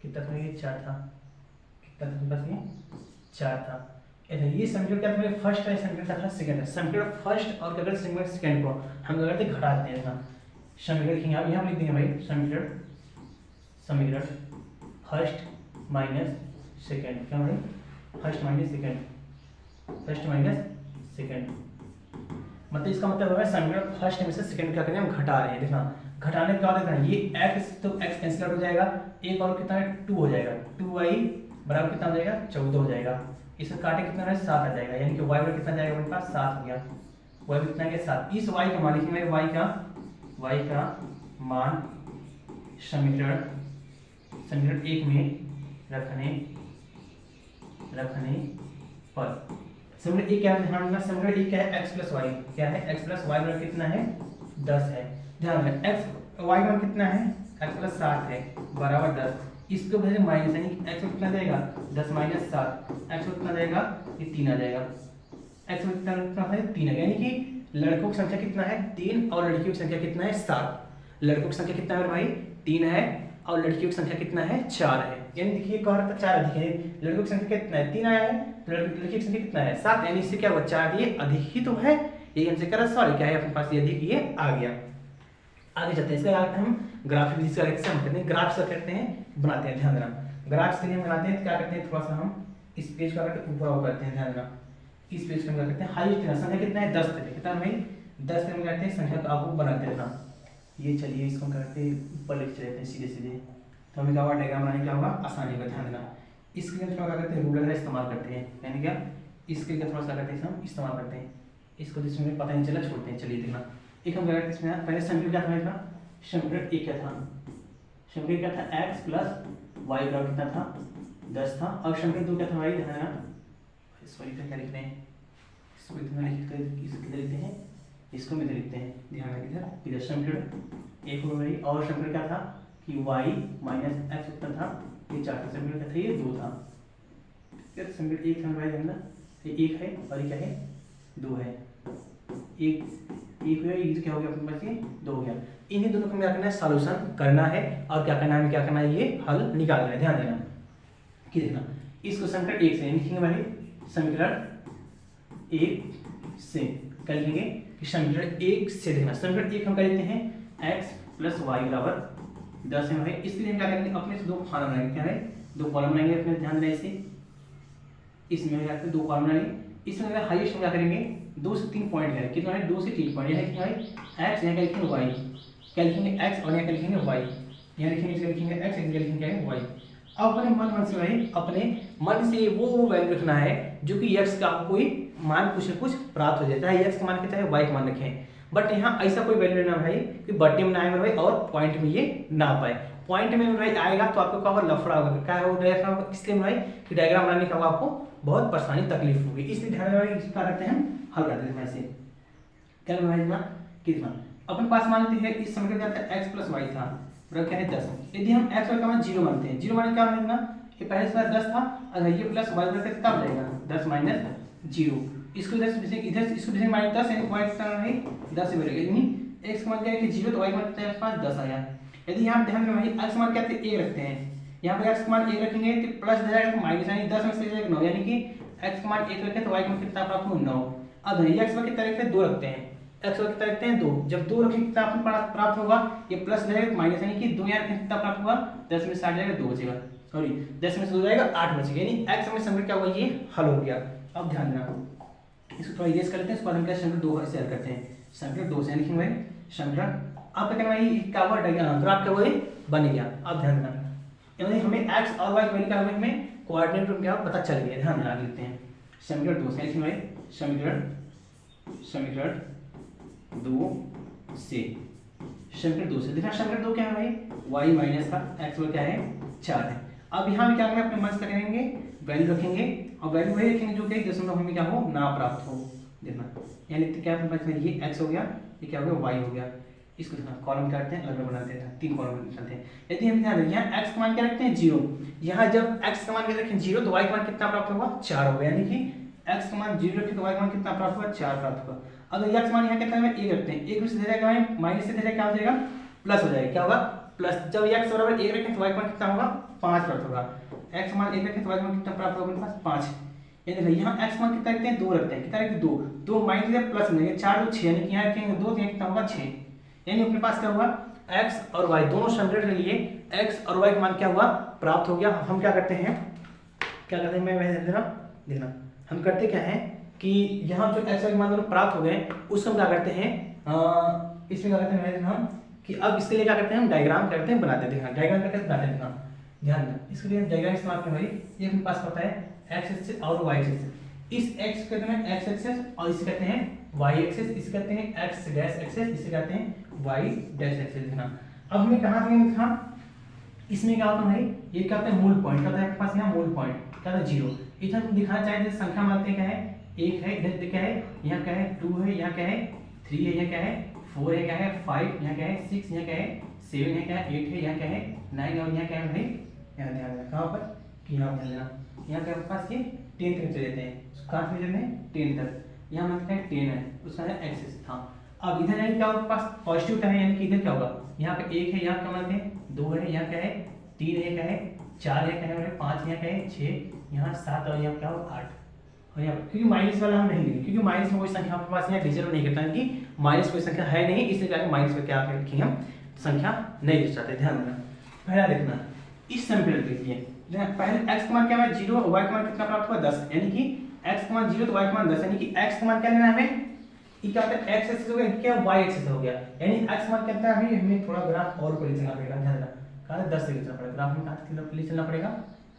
कितना था ये 4 था, कितना बस ये 4 था। ये समीकरण क्या था फर्स्ट है, समीकरण क्या था सेकंड है। समीकरण फर्स्ट और अगर समीकरण सेकंड को हम क्या करते हैं घटाते हैं ना, समीकरण यहाँ लिख देंगे भाई समीकरण समीकरण फर्स्ट माइनस सेकंड, क्या भाई first minus second, first minus second मतलब इसका मतलब है समीकरण फर्स्ट में से सेकंड क्या करें हम घटा रहे हैं। देखना घटाने के बाद देखना ये x तो x कैंसिल आउट हो जाएगा, एक और कितना है 2 हो जाएगा, 2y बराबर कितना हो जाएगा 14 हो जाएगा, इसका काटे कितना है 7 आ जाएगा, यानी कि y बराबर कितना जाएगा हमारे पास 7 हो गया, y कितना है 7। इस y का मान लिखेंगे y का मान समीकरण 1 में रखने पर समीकरण 1 क्या है ध्यान रखना, समीकरण 1 क्या है x प्लस वाई, क्या है x प्लस वाई बराबर कितना है 10 है। ध्यान रखें x वाई बराबर कितना है x प्लस 7 है बराबर 10, इसको वजह माइनस यानी x में कितना जाएगा 10 माइनस 7, x में कितना जाएगा ये 3 आ जाएगा, x में कितना है 3 है, यानी कि लड़कों की संख्या कितना है 3 और लड़कियों की संख्या कितना है 7। लड़कों की संख्या कितना है भाई 3 है और लड़कियों की संख्या कितना है 4 है, यानी देखिए कह रहा था 4 अधिक है, लड़कों की संख्या कितना है 3 आया है तो लड़की की संख्या कितना है 7, यानी इससे क्या हुआ 4 ये अधिक ही तो है, ये हमसे कर सॉरी क्या है अपने पास ये अधिक ये आ गया। आगे चलते हैं, इसका हम ग्राफिक विधि से हम करते हैं, ग्राफ से करते हैं बनाते हैं, ध्यान देना ग्राफ के लिए हम बनाते हैं क्या करते हैं थोड़ा सा हम इस पेज का करके ऊपर करते हैं, ध्यान देना इस पेज का हम क्या करते हैं हाईएस्ट संख्या कितना है 10 तक, कितना भाई 10 तक हम करते हैं संख्या का आपको बनाते हैं ना। ये चलिए इसको करते हैं ऊपर लिख चलते हैं सीधे सीधे, तो हमें क्या होगा डायग्राम बनाने क्या होगा आसानी होगा। ध्यान देना इसके लिए थोड़ा क्या करते हैं रूलर का इस्तेमाल करते हैं, यानी क्या इसके लिए थोड़ा सा करते हैं हम इस्तेमाल करते हैं, इसको जिसमें पता नहीं चला छोड़ते हैं। चलिए देखना एक हम करते हैं इसमें पहले समीकरण क्या था मेरा समीकरण 1 क्या था, समीकरण क्या था x प्लस वाई बराबर कितना था 10 था, और समीकरण 2 क्या था भाई ध्यान सॉरी क्या लिख रहे हैं इसको इतना लिखते हैं इसको भी लिखते हैं, ध्यान इधर समीकरण 1 हो भाई, और समीकरण क्या था कि y माइनस एक्स कितना था ये 4 था, समीकरण क्या था ये 2 था, समीकरण 1 था भाई ध्यान ये 1 है और ये क्या है 2 है, एक एक हो गया, ये क्या हो गया अपने पास, ये 2 हो गया। इन्हीं दोनों को क्या करना है, सॉल्यूशन करना है और क्या करना है, क्या करना है, ये हल निकालना है। ध्यान देना कि देखना, इसको समीकरण 1 से लिखेंगे भाई, समीकरण 1 से क्या लिखेंगे कि समीकरण 1 से देखना, समीकरण 1 हम क्या लेते हैं, x + y = 10 है भाई। इसके लिए हम क्या करेंगे, अपने से 2 कॉलम बनाएंगे, क्या है 2 कॉलम बनाएंगे अपने, ध्यान देना इसे, इसमें क्या करते हैं 2 कॉलम बनाएंगे। इसमें हाईएस्ट हम क्या करेंगे, 2 से 3 पॉइंट है, कितना है 2 से 3 पॉइंट, यहाँ लिखेंगे भाई x, यहाँ क्या लिखेंगे y, क्या लिखेंगे x और यहाँ क्या लिखेंगे y, यहाँ लिखेंगे इसका लिखेंगे x, इसका लिखेंगे क्या है y। अब अपने मन से भाई, अपने मन से वो वैल्यू रखना है जो कि x का कोई मान कुछ न कुछ प्राप्त हो जाए, चाहे x का मान रखें चाहे y का मान रखें। बट यहाँ ऐसा कोई वैल्यू लेना भाई कि बट्टे में ना आए भाई और पॉइंट में ये ना पाए। पॉइंट में भाई आएगा तो आपको क्या होगा, लफड़ा होगा, क्या होगा, इसलिए भाई कि डायग्राम बनाने का आपको बहुत परेशानी तकलीफ होगी, इसलिए ध्यान में क्या करते हैं, हल करते हैं ऐसे। क्या भाई कितना अपने पास मान लेते हैं, इस समीकरण क्या था, x + y था, बराबर क्या है 10। यदि हम x का मान 0 मानते हैं, 0 माने क्या होगा ना, ये पहले से 10 था, अगर ये प्लस y करते तब हो जाएगा 10 - 0, इसको इधर इसको -10 यानी y का है 10 से बढ़ेगा, यानी x का मान क्या है कि 0, तो y का मान तेरे पास 10 आया। यदि यहाँ ध्यान में भाई x मान क्या थे 1 रखते हैं, यहाँ पे x का मान 1 रखेंगे तो प्लस हो जाएगा तो माइनस, यानी 10 में से जाएगा 9, यानी कि x का मान 1 रखें तो y का मान कितना प्राप्त होगा 9। अब ये x कितना रखते हैं 2 रखते हैं, x कितना रखते हैं 2, जब 2 रखेंगे कितना आपको प्राप्त होगा, ये प्लस जाएगा माइनस, यानी कि 2 यहाँ रखें कितना प्राप्त होगा, 10 में से 8 जाएगा 2 बचेगा, सॉरी 10 में से 2 जाएगा 8 बचेगा, यानी x में समीकरण क्या होगा, ये हल हो गया। अब ध्यान देना, इसको थोड़ा इरेज कर लेते हैं, इसके बाद हम क्या समीकरण 2 से हल करते हैं, समीकरण 2 से लिखेंगे भाई समीकरण, अब क्या करना भाई, क्या हुआ ग्राफ क्या हुआ बन गया। अब ध्यान देना, यानी हमें x और y की वैल्यू क्या हुई, हमें कोऑर्डिनेट क्या पता चल गया, ध्यान देना लिखते हैं समीकरण 2 से लिखेंगे भाई समीकरण 2 से देखना, समीकरण 2 क्या है भाई, y - का x क्या है 4 है। अब यहाँ भी क्या करेंगे, अपने मन से करेंगे वैल्यू रखेंगे और वैल्यू वही रखेंगे जो कि दशमलव हमें क्या हो ना प्राप्त हो, देखना यहाँ लिखते क्या है, ये x हो गया, ये क्या हो गया y हो गया, इसको देखना कॉलम करते हैं अलग बनाते हैं, 3 कॉलम निकालते हैं। यदि हम ध्यान दें यहाँ x का मान क्या रखते हैं 0, यहाँ जब x का मान क्या रखें 0 तो y का मान कितना प्राप्त होगा 4 होगा, यानी कि x का मान 0 रखें तो y का मान कितना प्राप्त होगा 4 प्राप्त होगा। अगर x मान यहाँ कितना है 1 रखते हैं, 1 से जाएगा माइनस से जाएगा क्या हो जाएगा प्लस हो जाएगा, क्या होगा प्लस, जब x बराबर 1 रखें तो y का मान कितना होगा 5 प्राप्त होगा, x मान 1 रखें तो y का मान कितना प्राप्त होगा अपने पास 5, यानी यहाँ x मान कितना रखते हैं 2 रखते हैं, कितना रखते हैं 2 माइनस से प्लस में 4 2 6, यानी कि यहाँ रखेंगे 2 तो यहाँ कितना होगा 6, यानी अपने पास क्या हुआ x और y दोनों समीकरण के लिए x और y का मान क्या हुआ प्राप्त हो गया। हम क्या करते हैं, मैं देखना हम करते क्या है कि यहाँ जो x और y के मान दोनों प्राप्त हो गए उसको हम क्या करते हैं, इसमें क्या करते हैं हम कि अब इसके लिए क्या करते हैं हम डायग्राम करते हैं बनाते हैं, देखना डायग्राम करके बनाते हैं, देखना ध्यान देना, इसके लिए हम डायग्राम इस्तेमाल करें भाई, ये अपने पास पता है x एक्सिस और y एक्सिस, इस x कहते हैं x एक्सिस और इसे कहते हैं y एक्सिस, इसे कहते हैं x डैश एक्सिस, इसे कहते हैं y डैश एक्सिस। देखना अब हमें कहाँ देंगे था, इसमें क्या होता है भाई, ये क्या होता है मूल पॉइंट, क्या होता है आपके पास यहाँ मूल पॉइंट क्या होता है 0, इधर हम दिखाना चाहें जैसे संख्या मानते हैं क्या है 1 है, इधर क्या है यहाँ क्या है 2 है, यहाँ क्या है 3 है, यहाँ क्या है 4 है, क्या है 5, यहाँ क्या है 6, यहाँ क्या है 7, यहाँ क्या है 8 है, यहाँ क्या है 9 और यहाँ क्या है भाई, यहाँ ध्यान देना कहाँ पर कि यहाँ पर लेना, यहाँ के पास ये 10 तक चले जाते हैं, कहाँ से चले हैं 10 तक, यहाँ मतलब है 10 है उसका है एक्सिस था। अब इधर यानी क्या होगा पास पॉजिटिव है, यानी कि इधर क्या होगा यहाँ पे 1 है, यहाँ क्या मानते हैं 2 है, यहाँ क्या है 3 है, क्या है 4 है, क्या है 5, यहाँ क्या है 6, यहाँ 7 और यहाँ क्या होगा 8, और यहाँ क्योंकि माइनस वाला हम नहीं लेंगे क्योंकि माइनस में कोई संख्या आपके पास यहाँ डिजिटल नहीं करता कि माइनस कोई संख्या है नहीं, इसलिए क्या माइनस में क्या लिखेंगे हम संख्या नहीं लिख सकते। ध्यान देना पहला देखना इस समीकरण के लिए पहले x का मान क्या है 0 और y का मान कितना प्राप्त हुआ 10, यानी कि x का मान 0 तो y का मान 10, यानी कि x का मान क्या लेना है हमें, ये क्या होता है x एक्सिस हो गया क्या y एक्सिस हो गया, यानी x मान कितना है हमें थोड़ा ग्राफ और ऊपर चलना पड़ेगा, ध्यान देना कहां 10 से चलना पड़ेगा, ग्राफ में कहां से चलना पड़ेगा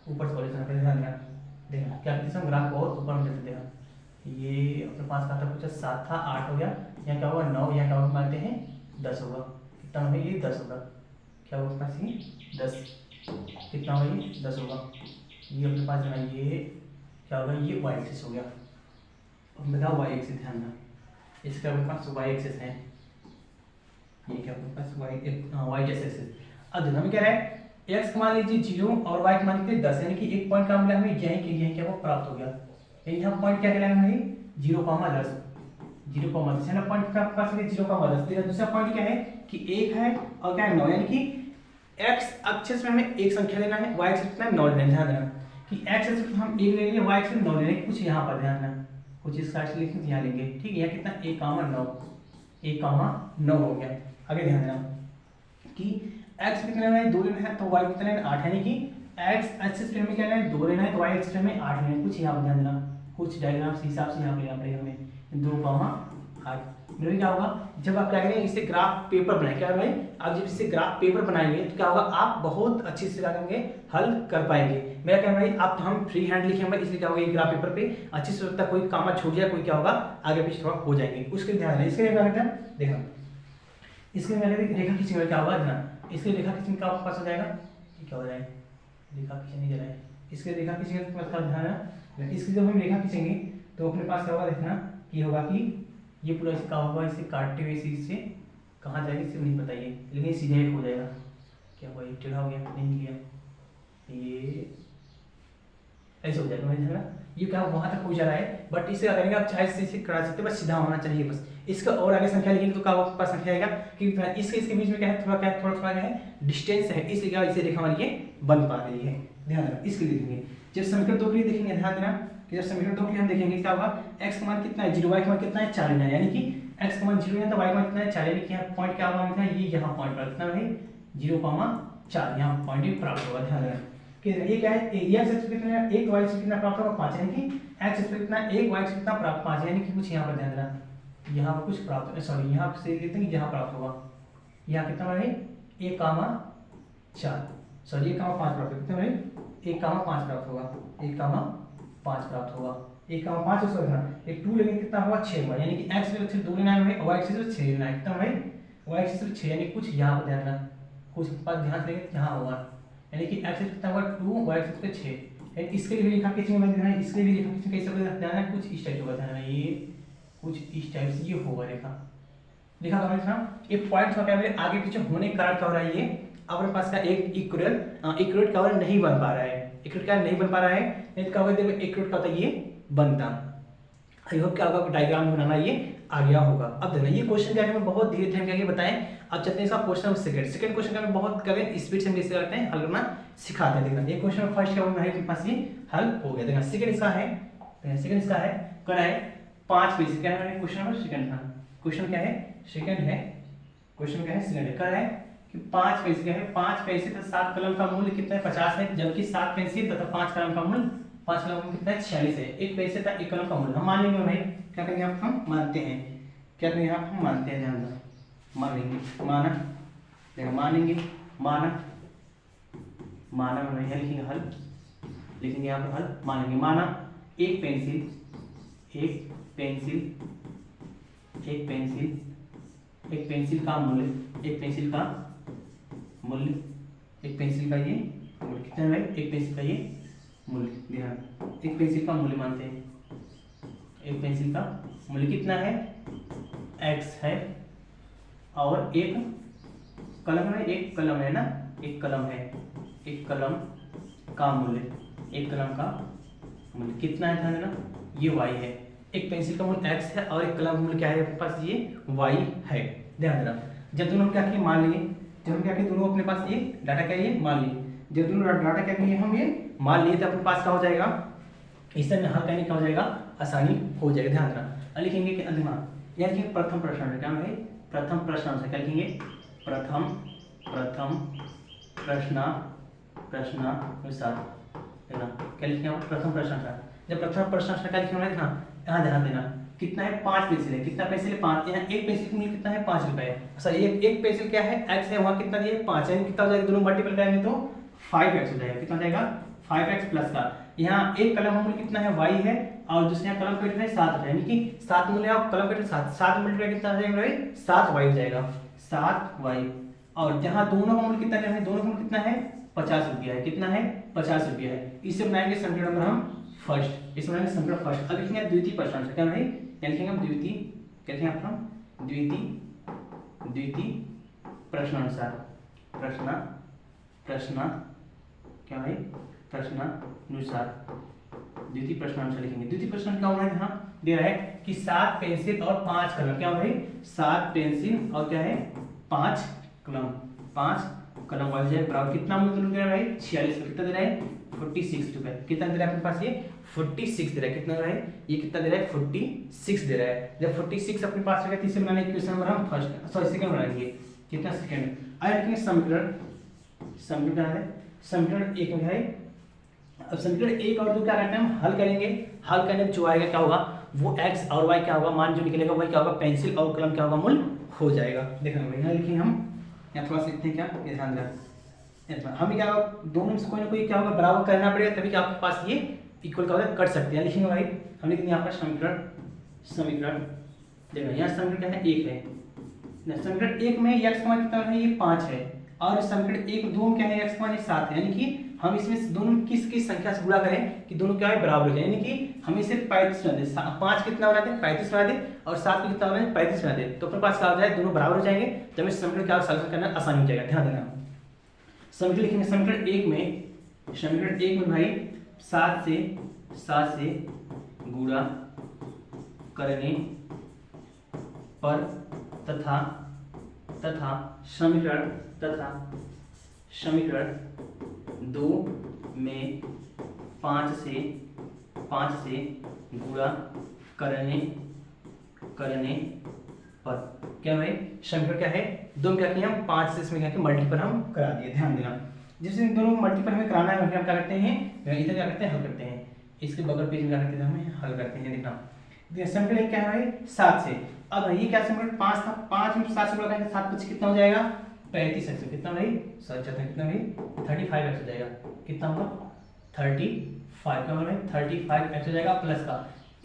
ऊपर से चलना पड़ेगा, ध्यान देना देखना क्या कहते हैं ग्राफ और ऊपर में चलते हैं, ये अपने पास कहां था कुछ 7 था 8 हो गया, यहाँ क्या होगा 9, यहाँ क्या होगा मानते हैं 10 होगा, कितना होगा ये 10 होगा, क्या होगा अपने पास ये 10, कितना होगा ये 10 होगा, ये अपने पास है ये क्या होगा ये y एक्सिस हो गया। अब बताओ y एक्सिस ध्यान देना, इसका अपने पास y एक्सिस है, ये क्या अपने पास y जैसे एक्सिस। अब देखना हमें क्या है x का मान लीजिए 0 और y का मान लीजिए 10, यानी कि एक पॉइंट का मिला हमें यहीं के यहीं क्या वो प्राप्त हो गया, यहाँ पॉइंट क्या कहलाएगा भाई 0, 10 0,10 है ना, पॉइंट का पास में 0,10। देखा दूसरा पॉइंट क्या है कि 1 है और क्या है 9, यानी कि x एक्सिस में हमें एक संख्या लेना है, y एक्सिस कितना है 9 लेना है। ध्यान देना कि x एक्सिस पे हम 1 ले लिए, y एक्सिस 9 ले लेंगे, कुछ यहाँ पर ध्यान देना, कुछ इस साइड से लिखें यहाँ लेंगे, ठीक है। यहाँ कितना 1,9 हो गया। आगे ध्यान देना कि x कितना लेना है 2 लेना है, तो y कितना लेना है 8, यानी कि x एक्सिस पे हमें क्या लेना है 2 लेना है, तो y एक्सिस पे हमें 8 लेना है। कुछ यहाँ पर ध्यान देना, कुछ डायग्राम के हिसाब से यहाँ पे लेना पड़ेगा हमें 2,8। मेरे क्या होगा जब आप क्या करेंगे इससे ग्राफ पेपर बनाए, क्या भाई आप जब इससे ग्राफ पेपर बनाएंगे तो क्या होगा आप बहुत अच्छे से क्या करेंगे हल कर पाएंगे। मेरा क्या भाई आप हम फ्री हैंड लिखेंगे इसलिए क्या होगा ये ग्राफ पेपर पे अच्छी से लगता है, कोई काम छूट जाए कोई क्या होगा आगे पीछे थोड़ा हो जाएंगे, उसके लिए ध्यान देना। इसके लिए क्या करते हैं देखना, इसके लिए रेखा खींचने क्या होगा ध्यान, इसके रेखा खींचने का आपके पास हो जाएगा क्या हो जाएगा, रेखा खींचने नहीं जा रहा है, इसके रेखा खींचेंगे तो मतलब ध्यान है, इसकी जब हम रेखा खींचेंगे तो अपने पास क्या होगा देखना कि होगा कि ये पूरा इसका होगा, इसे काटते हुए इसी से कहाँ जाएगा इसे नहीं पता ये, लेकिन सीधा एक हो जाएगा। क्या हुआ ये टेढ़ा हो गया नहीं गया, ये ऐसे हो जाएगा मेरे ध्यान, ये क्या वहाँ तक हो जा रहा है, बट इसे करेंगे आप चाहे इसे करा सकते बस सीधा होना चाहिए बस। इसका और आगे संख्या लिखेंगे तो क्या आपके पास संख्या आएगा कि इसके बीच में क्या है थोड़ा क्या है डिस्टेंस है, इसलिए क्या इसे रेखा हमारी ये बन पा रही है। ध्यान रखना इसके लिए देखेंगे। जब समीकरण 2 के लिए देखेंगे ध्यान देना कि जब समीकरण 2 के लिए हम देखेंगे क्या होगा x का मान कितना है 0, y का मान कितना है 4 लेना है, यानी कि x का मान 0 है तो y का मान कितना है 4, यानी कि यहाँ पॉइंट क्या होगा ये यहाँ पॉइंट पर कितना है 0,4 यहाँ पॉइंट भी प्राप्त होगा। ध्यान रखना कि ये क्या है ये x कितना है 1, y कितना प्राप्त होगा 5, यानी कि x कितना 1, y कितना प्राप्त 5, यानी कि कुछ यहाँ पर ध्यान देना यहाँ पर कुछ प्राप्त है, सॉरी यहाँ से लेते हैं यहाँ प्राप्त होगा, यहाँ कितना है 1,4 सॉरी 1,5 प्राप्त कितना है 1,5 प्राप्त होगा, 1,5 प्राप्त होगा, 1,5 उसको रखना एक 2 लेंगे कितना होगा 6 होगा, यानी कि x एक्सिस 2 लेना है y एक्सिस 6 लेना है कितना भाई y एक्सिस 6, यानी कुछ यहाँ पर ध्यान देना कुछ पास ध्यान से लेंगे यहाँ होगा, यानी कि x एक्सिस कितना होगा 2 y एक्सिस पे 6, इसके लिए रेखा खींचेंगे मैं देखना है, इसके लिए रेखा खींचेंगे कैसे ध्यान है कुछ इस टाइप होगा, ध्यान है ये कुछ इस टाइप से ये होगा रेखा रेखा का मतलब ये पॉइंट का क्या है आगे पीछे होने के कारण क्या हो रहा है ये अपने पास का एक इक्वेट का नहीं बन पा रहा है, इक्वेट क्या नहीं बन पा रहा है, नहीं तो क्या होगा देखो इक्वेट का होता है ये बनता। आई होप क्या होगा डायग्राम बनाना ये आ गया होगा। अब देखना ये क्वेश्चन क्या है हमें बहुत धीरे धीरे करके बताएं। अब चलते हैं इसका क्वेश्चन सेकंड क्वेश्चन का बहुत करें स्पीड से हम कैसे करते हैं हल करना सिखाते हैं। देखना ये क्वेश्चन फर्स्ट का हमारे पास ये हल हो गया। देखना सेकंड इसका है करा है 5 पेज क्या है क्वेश्चन नंबर सेकंड था, क्वेश्चन क्या है सेकंड है, क्वेश्चन क्या है सेकंड है करा है कि 5 पैसे है 5 पैसे तथा 7 कलम का मूल्य कितना है 50 है, जबकि 7 पेंसिल तथा 5 कलम का मूल्य 5 कलम का कितना है 46 है। 1 पैसे तथा 1 कलम का मूल्य हम मान लेंगे भाई, क्या करेंगे आप हम मानते हैं, क्या करेंगे आप हम मानते हैं, ध्यान दो मान लेंगे माना देखो मानेंगे माना माना में लिखेंगे हल लिखेंगे यहाँ पर हल मानेंगे माना एक पेंसिल का मूल्य एक पेंसिल का ये मूल्य कितना है भाई, एक पेंसिल का ये मूल्य ध्यान एक पेंसिल का मूल्य मानते हैं, एक पेंसिल का मूल्य कितना है x है और एक कलम है, एक कलम है ना एक कलम है, एक कलम का मूल्य कितना है ध्यान देना ये y है, एक पेंसिल का मूल्य x है और एक कलम का मूल्य क्या है अपने पास ये y है। ध्यान देना जब दोनों क्या किए मान लिए, जब हम क्या किए दोनों अपने पास ये डाटा क्या ये मान लिए, जब दोनों डाटा क्या किए हम ये मान लिए तो अपने पास क्या हो जाएगा इस तरह हल करने क्या हो जाएगा आसानी हो जाएगा। ध्यान देना लिखेंगे कि अंतिम यानी कि प्रथम प्रश्न क्या है प्रथम प्रश्न से क्या लिखेंगे प्रथम प्रश्नानुसार है ना क्या लिखेंगे हम प्रथम प्रश्न था, जब प्रथम प्रश्न क्या लिखेंगे देखना यहाँ ध्यान देना कितना है 5 पेंसिल है, कितना पेंसिल है 5, यहाँ एक पेंसिल का मूल्य कितना है 5 रुपए है, सॉरी एक पेंसिल क्या है x है वहाँ कितना दिया 5 है, कितना हो जाएगा दोनों मल्टीपल करेंगे तो 5x हो जाएगा, कितना हो जाएगा 5x प्लस का यहाँ एक कलम का मूल्य कितना है y है और दूसरे यहाँ कलम का वेट है 7 है, यानी कि 7 मूल्य और कलम का वेट 7 मल्टीप्लाई कितना हो जाएगा भाई 7y हो जाएगा 7y, और जहाँ दोनों का मूल्य कितना है दोनों का मूल्य कितना है 50 रुपया है, कितना है 50 रुपया है। इसे बनाएंगे समीकरण नंबर हम फर्स्ट, इसे बनाएंगे समीकरण फर्स्ट। अब लिखेंगे द्वितीय प्रश्न क्या है क्या लिखेंगे हम द्वितीय क्या लिखेंगे आप द्वितीय प्रश्नानुसार प्रश्न क्या है प्रश्नानुसार द्वितीय प्रश्नानुसार लिखेंगे। द्वितीय प्रश्न क्या होना है यहाँ दे रहा है कि 7 पेंसिल और 5 कलम, क्या भाई 7 पेंसिल और क्या है 5 कलम, 5 कलम वाले जाए बराबर कितना मूल्य दे रहा है भाई 46 रुपये, कितना दे रहा है 46 रुपये, कितना दे रहा है अपने पास ये 46 दे रहा है, कितना दे रहा है ये कितना दे रहा है 46 दे रहा है। जब 46 अपने पास हो गया तीसरे बनाने की क्वेश्चन नंबर हम फर्स्ट सॉरी सेकंड बनाएंगे, कितना सेकंड आगे लिखेंगे समीकरण, समीकरण है समीकरण 1 में है। अब समीकरण 1 और 2 क्या करते हैं हम हल करेंगे, हल करने में जो आएगा क्या होगा वो x और y क्या होगा मान जो निकलेगा वही क्या होगा पेंसिल और कलम क्या होगा मूल हो जाएगा। देखना भैया लिखेंगे हम यहाँ थोड़ा सा लिखते हैं क्या ये ध्यान देना, हमें क्या होगा दोनों में से कोई ना कोई क्या होगा बराबर करना पड़ेगा तभी क्या आपके पास ये इक्वल का कर सकते हैं। लिखेंगे भाई हम लिखेंगे यहाँ पर समीकरण, समीकरण देखो यहाँ समीकरण क्या है 1 है, समीकरण 1 में x का मान कितना है ये 5 है और समीकरण 1 2 में क्या है x का मान 7 है, यानी कि हम इसमें दोनों किस संख्या से गुणा करें कि दोनों क्या है बराबर हो जाए, यानी कि हम इसे 35 बना दे, 5 कितना बना दे 35 बना दे और 7 को कितना बना दे 35 बना दे, तो अपने पास क्या हो जाए दोनों बराबर हो जाएंगे, जब इस समीकरण का सॉल्यूशन करना आसान हो जाएगा। ध्यान देना समीकरण लिखेंगे समीकरण 1 में, समीकरण 1 में भाई 7 से गुणा करने पर तथा समीकरण 2 में 5 से गुणा करने पर क्या भाई समीकरण क्या है 2 में क्या किया हम 5 से इसमें क्या किया मल्टीपल हम करा दिए। ध्यान देना जिससे दोनों मल्टीपल हमें कराना है हम क्या करते हैं इधर क्या करते हैं हल करते हैं, इसके बगल पेज में क्या करते हैं हमें हल करते हैं। देखना समीकरण क्या है भाई 7 से, अब ये क्या समीकरण 5 था, 5 में 7 से गुणा करेंगे 7 5 कितना हो जाएगा 35x, कितना भाई सच चाहते हैं कितना भाई 35x हो जाएगा, कितना होगा 35 क्या होगा भाई 35x हो जाएगा प्लस का,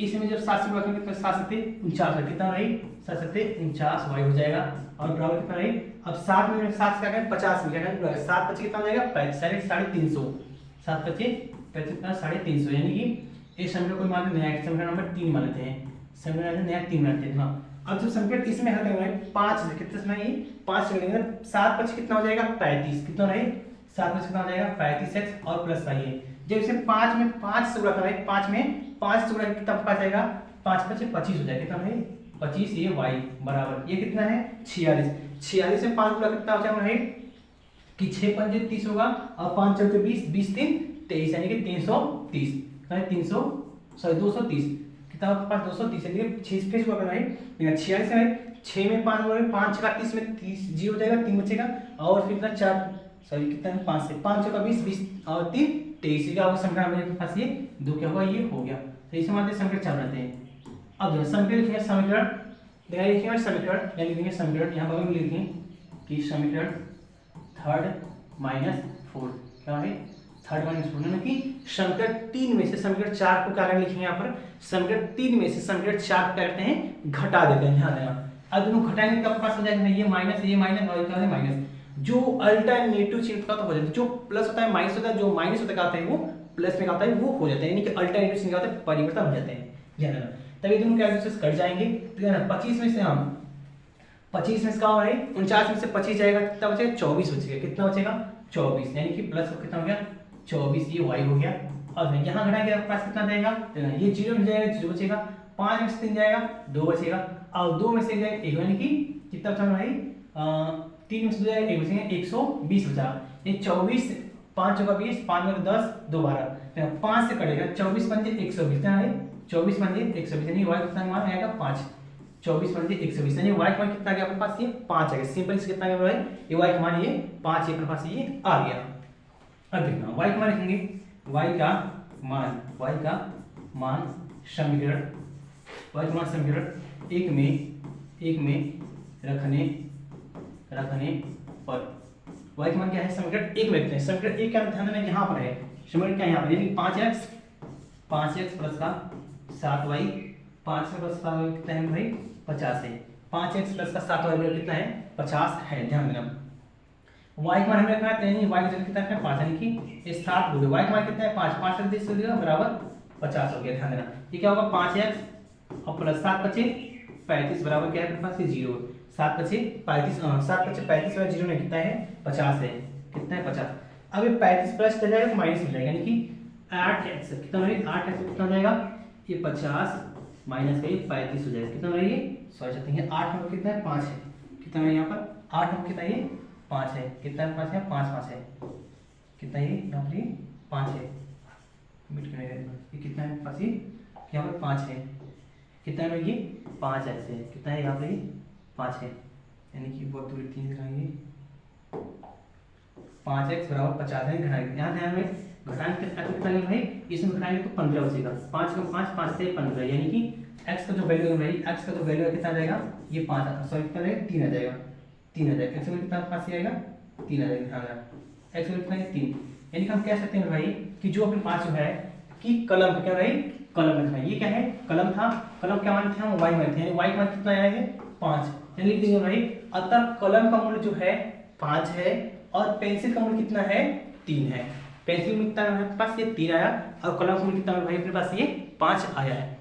इसमें जब 7 से गुणा करेंगे तो 7 7 49 कितना भाई 7 7 49y हो जाएगा और बराबर कितना भाई अब 7 में 7 से क्या करें 50 में क्या करें 7 5 कितना हो जाएगा 350, 7 5 कितना 350, यानी कि इस समीकरण को मान नया समीकरण नंबर 3 मान लेते हैं, समीकरण नया 3 मान लेते हैं। अब जब समीकरण इसमें हल करेंगे 5 से कितने समय ये 5 से करेंगे 7 5 कितना हो जाएगा 35, कितना रहे 7 5 कितना हो जाएगा 35x और प्लस का ये जब इसे 5 में 5 से गुणा करें 5 में 5 से गुणा कितना पास जाएगा 5 5 25 हो जाएगा, कितना भाई 25 ये y बराबर ये कितना है 46 से 5 गुणा कितना हो जाएगा भाई कि 6 5 30 होगा और 5 4 20 20 3 23 यानी कि 330 230 कितना आपके पास 230 यानी कि 6 फिर गुणा भाई 46 है 6 में 5 गुणा 5 का 30 में 30 जी हो जाएगा 3 बचेगा और फिर कितना 4 सॉरी कितना है 5 से 5 का 20 20 और 3 23 का होगा समीकरण मेरे पास ये 2 क्या होगा ये हो गया, तो इसे मानते समीकरण 4 बनाते हैं। अब जो समीकरण लिखेंगे समीकरण देखिए लिखेंगे समीकरण या लिखेंगे समीकरण यहाँ बगल में लिखेंगे कि समीकरण 3 - 4 क्या है 3 - 4 यानी कि समीकरण 3 में से समीकरण 4 को क्या लिखेंगे यहाँ पर समीकरण 3 में से समीकरण 4 को क्या करते हैं घटा देते हैं। ध्यान देना अब दोनों घटाएंगे तो आपके पास हो जाएगा ये माइनस और क्या है माइनस, जो अल्टरनेटिव चिन्ह का तो हो जाता है, जो प्लस होता है माइनस होता है, जो माइनस होता है वो प्लस में आता है वो हो जाता है, यानी कि अल्टरनेटिव चिन्ह का होता है परिवर्तन हो जाते हैं। ध्यान देना तभी दोनों क्या दूसरे से कट जाएंगे, तो 25 में से हम 25 में से क्या होगा 49 में से 25 जाएगा कितना बचेगा 24 बचेगा, कितना बचेगा 24 यानी कि प्लस कितना हो गया 24 ये y हो गया। और यहाँ घटाएंगे आपके पास कितना जाएगा ये 0 में जाएगा 0 बचेगा, 5 में से 3 जाएगा 2 बचेगा और 2 में से जाएगा 1 यानी कि कितना बचा भाई 3 में से 2 जाएगा 1 बचेगा 120 बचा, ये 24 5 का 20 5 में 10 2 12 5 से कटेगा 24 पंजे 120 कितना है 24 पंजे 120 यानी y कितना मान आएगा 5, 24 पंजे 120 यानी y का मान कितना आ गया अपने पास ये 5 आ गया, सिंपल से कितना आ गया ये y का मान ये 5 अपने पास ये आ गया। अब देखना y का मान लिखेंगे y का मान समीकरण y का मान समीकरण 1 में रखने पर y का मान क्या है समीकरण 1 में रखते हैं, समीकरण 1 का ध्यान देना यहाँ पर है समीकरण क्या यहाँ पर यानी 5x प्लस का 7y 5 से प्लस का कितना है भाई 50 है, 5x प्लस का 7y कितना है 50 है। ध्यान देना y का मान हमें रखना है यानी y का जगह कितना है 5 यानी कि ये 7 गुणे y का मान कितना है 5 5 से 10 देगा बराबर 50 हो गया। ध्यान देना ये क्या होगा 5x और प्लस 7 बचे 35 बराबर क्या है अपने पास ये 0 7 बचे 35 7 बचे 35 वाला 0 में कितना है 50 है, कितना है 50। अब ये 35 प्लस कर जाएगा तो माइनस हो जाएगा यानी कि 8x कितना है 8x कितना हो जाएगा ये 50 माइनस का ये 35 हो जाएगा। कितना हो रहा है ये, सॉरी चलते हैं 8 नंबर कितना है 5 है, कितना है यहाँ पर 8 नंबर कितना ये 5 है, कितना है 5 है 5 5 है, कितना ये यहाँ पर ये 5 है, मिट करने का ये कितना है पास ये यहाँ पर 5 है, कितना है ये 5 ऐसे है, कितना है यहाँ पर ये 5 है, यानी कि बहुत दूरी 3 दिखाएंगे 5x बराबर 50 है घटाएंगे, यहाँ ध्यान में घटाएंगे कितना लेंगे भाई, इसमें घटाएंगे तो 15 बचेगा, 5 का 5 से 15 यानी कि x का जो वैल्यू है भाई, x का जो वैल्यू है कितना आ जाएगा ये 5 सॉरी कितना आ जाएगा 3 आ जाएगा, 3 आ जाएगा, x में कितना पास आएगा 3 आ जाएगा, ध्यान रखना x में कितना है 3, यानी कि हम कह सकते हैं भाई कि जो अपने पास जो है कि कलम क्या भाई, कलम है भाई, ये क्या है कलम था, कलम क्या मानते हैं हम y मानते हैं, y का मान कितना आया है 5, यानी लिख देंगे भाई अतः कलम का मूल्य जो है 5 है और पेंसिल का मूल्य कितना है 3 है, पेंसिल में कितना है पास ये 3 आया और कलम का मूल्य कितना है भाई अपने पास ये 5 आया है।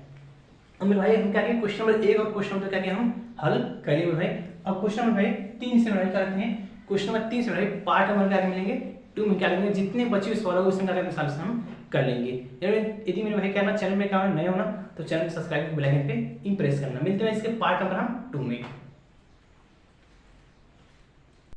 अब मेरे भाई हम क्या करेंगे क्वेश्चन नंबर 1 और क्वेश्चन नंबर क्या किया हम हल करेंगे भाई। अब क्वेश्चन नंबर भाई 3 से भाई क्या करते हैं, क्वेश्चन नंबर 3 से भाई पार्ट नंबर क्या मिलेंगे 2 में क्या करेंगे, जितने बचे हुए सवाल होंगे उसमें क्या करेंगे सॉल्यूशन हम कर लेंगे। यदि मेरे भाई क्या ना चैनल में क्या नए होना तो चैनल को सब्सक्राइब बेल आइकन पे इंप्रेस करना। मिलते हैं इसके पार्ट नंबर हम 2 में।